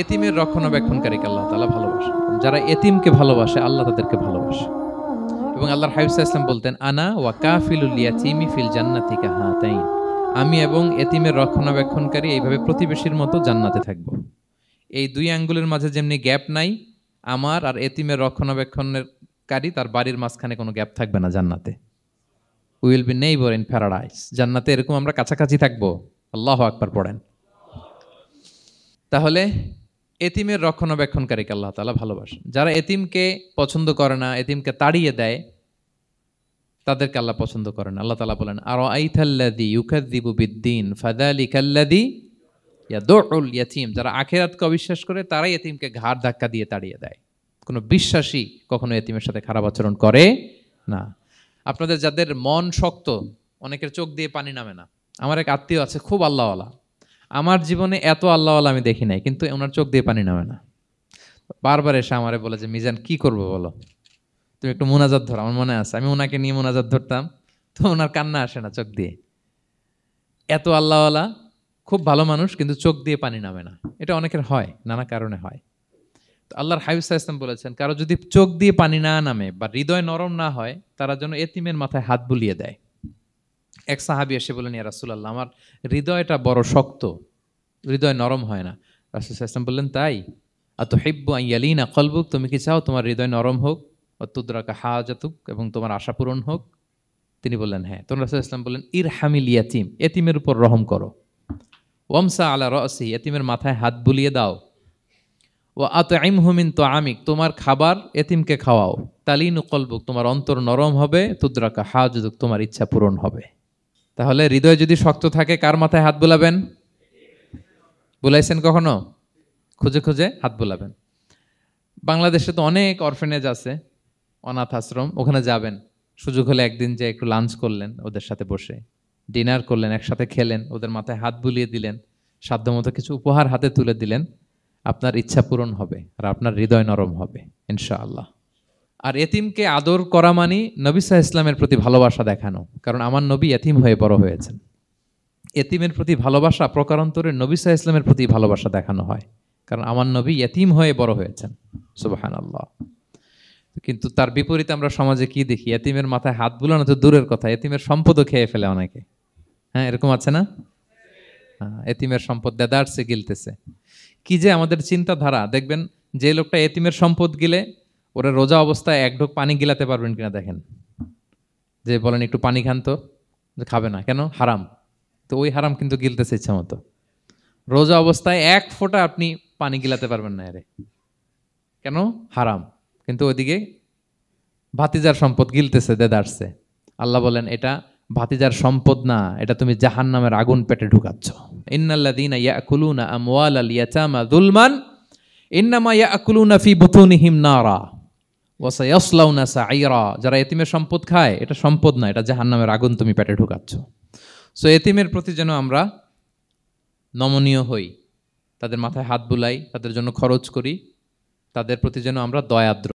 এতিমের রক্ষণাবেক্ষণকারীকে আল্লাহ তাআলা ভালোবাসেন। যারা এতিমকে ভালোবাসে আল্লাহ তাদেরকে ভালোবাসে। এবং আল্লাহর হাবিব সাল্লাল্লাহু আলাইহি ওয়াসাল্লাম বলতেন, আনা ওয়া কাফিলুল ইয়াতীমি ফিল জান্নাতি কাহাতাইন। আমি এবং এতিমের রক্ষণাবেক্ষণকারী এইভাবে প্রতিবেশীর মতো জান্নাতে থাকব। এই দুই আঙ্গুলের মাঝে যেমনি গ্যাপ নাই, আমার আর এতিমের রক্ষণাবেক্ষণকারী তার বাড়ির মাঝখানে কোনো গ্যাপ থাকবে না জান্নাতে। We will be neighbour in paradise. জান্নাতে এরকম আমরা কাছাকাছি থাকবো। আল্লাহু আকবার পড়েন। তাহলে এতিমের রক্ষণাবেক্ষণকারীকে আল্লাহ তাআলা ভালোবাসেন। যারা এতিমকে পছন্দ করে না, এতিমকে তাড়িয়ে দেয়, তাদেরকে আল্লাহ পছন্দ করেন। আল্লাহ তাআলা বলেন, আরাআইতাল্লাযী ইউকাযযিবু বিদ্দীন ফাযালিকাল্লাযী ইয়াদুউল ইয়াতীম। যারা আখিরাতকে অবিশ্বাস করে তারাই এতিমকে ঘাড় ধাক্কা দিয়ে তাড়িয়ে দেয়। কোনো বিশ্বাসী কখনো এতিমের সাথে খারাপ আচরণ করে না। আপনাদের যাদের মন শক্ত, অনেকের চোখ দিয়ে পানি নামে না। আমার এক আত্মীয় আছে খুব আল্লাহওয়ালা, আমার জীবনে এত আল্লাহওয়ালা আমি দেখি নাই, কিন্তু ওনার চোখ দিয়ে পানি নামে না। বারবার এসে আমারে বলে যে, মিজান কি করবো বলো, তুমি একটু মোনাজাত ধরো। আমার মনে আছে আমি ওনাকে নিয়ে মোনাজাত ধরতাম, তো ওনার কান্না আসে না চোখ দিয়ে। এত আল্লাহওয়ালা, খুব ভালো মানুষ, কিন্তু চোখ দিয়ে পানি নামে না। এটা অনেকের হয়, নানা কারণে হয়। তো আল্লাহর হাবিব সাল্লাল্লাহু আলাইহি ওয়াসাল্লাম বলেছেন, কারো যদি চোখ দিয়ে পানি না নামে বা হৃদয় নরম না হয়, তারা যেন এতিমের মাথায় হাত বুলিয়ে দেয়। এক সাহাবী এসে বলেন, ইয়া রাসূলুল্লাহ, আমার হৃদয়টা বড় শক্ত, হৃদয় নরম হয় না। রাসূল সাল্লাল্লাহু আলাইহি ওয়াসাল্লাম বললেন, তাই? আতুহিব্বু আন ইয়ালিনা কলবুক, তুমি কি চাও তোমার হৃদয় নরম হোক, ওয়াতুদরাকা হাজাতুক, এবং তোমার আশা পূরণ হোক? তিনি বললেন, হ্যাঁ। তো রাসূল সাল্লাল্লাহু আলাইহি ওয়াসাল্লাম বললেন, ইরহামিল ইয়াতীম, এতিমের উপর রহম করো। ওয়ামসা আলা রাসি, এতিমের মাথায় হাত বুলিয়ে দাও। ওয়া আতইমহু মিন তুআমিক, তোমার খাবার এতিমকে খাওয়াও। তালিনু কলবুক, তোমার অন্তর নরম হবে। তুদরাকা হাজাতুক, তোমার ইচ্ছা পূরণ হবে। তাহলে হৃদয় যদি শক্ত থাকে, কার মাথায় হাত বুলাবেন? বুলাইছেন কখনো? খুঁজে খুঁজে হাত বুলাবেন। বাংলাদেশে তো অনেক অরফেনেজ আছে, অনাথ আশ্রম, ওখানে যাবেন। সুযোগ হলে একদিন যে একটু লাঞ্চ করলেন ওদের সাথে বসে, ডিনার করলেন, একসাথে খেলেন, ওদের মাথায় হাত বুলিয়ে দিলেন, সাধ্যমতো কিছু উপহার হাতে তুলে দিলেন, আপনার ইচ্ছা পূরণ হবে আর আপনার হৃদয় নরম হবে ইনশাআল্লাহ। আর এতিমকে আদর করা মানে নবী সাল্লাল্লাহু আলাইহি ওয়াসাল্লামের প্রতি ভালোবাসা দেখানো। কারণ আমার নবী এতিম হয়ে বড় হয়েছেন। এতিমের প্রতি ভালোবাসা প্রকারান্তরে নবী সাল্লাল্লাহু আলাইহি ওয়াসাল্লামের প্রতি ভালোবাসা দেখানো হয়, কারণ আমার নবী এতিম হয়ে বড় হয়েছেন। সুবহানাল্লাহ। কিন্তু তার বিপরীতে আমরা সমাজে কি দেখি? এতিমের মাথায় হাত বুলানো তো দূরের কথা, এতিমের সম্পদও খেয়ে ফেলে অনেকে। হ্যাঁ, এরকম আছে না? এতিমের সম্পদ দেদারসে গিলতেছে। কি যে আমাদের চিন্তাধারা! দেখবেন যে লোকটা এতিমের সম্পদ গিলে, ওরা রোজা অবস্থায় এক ঢোক পানি গিলাতে পারবেন কিনা দেখেন। যে বলেন একটু পানি খান তো, যে খাবে না কেন? হারাম। তো ওই হারাম কিন্তু গিলতেছে ইচ্ছা মতো। রোজা অবস্থায় এক ফোঁটা আপনি পানি গিলাতে পারবেন না এরে, কেন? হারাম। কিন্তু ওইদিকে ভাতিজার সম্পদ গিলতেছে দেদারসে। আল্লাহ বলেন, এটা ভাতিজার সম্পদ না, এটা তুমি জাহান্নামের আগুন পেটে ঢুকাচ্ছ। ইন্নাল্লাযীনা ইয়াকুলুনা আমওয়ালাল ইয়াতামা যুলমান ইন্নামা ইয়াকুলুনা ফি বুতুনিহিম নারা ওয়া সায়াসলাউনা সাঈরা। যারা এতিমের সম্পদ খায়, এটা সম্পদ না, এটা জাহান্নামের আগুন তুমি পেটে ঢুকাচ্ছ। সো এতিমের প্রতি যেন আমরা নমনীয় হই, তাদের মাথায় হাত বুলাই, তাদের জন্য খরচ করি, তাদের প্রতি যেন আমরা দয়াদ্র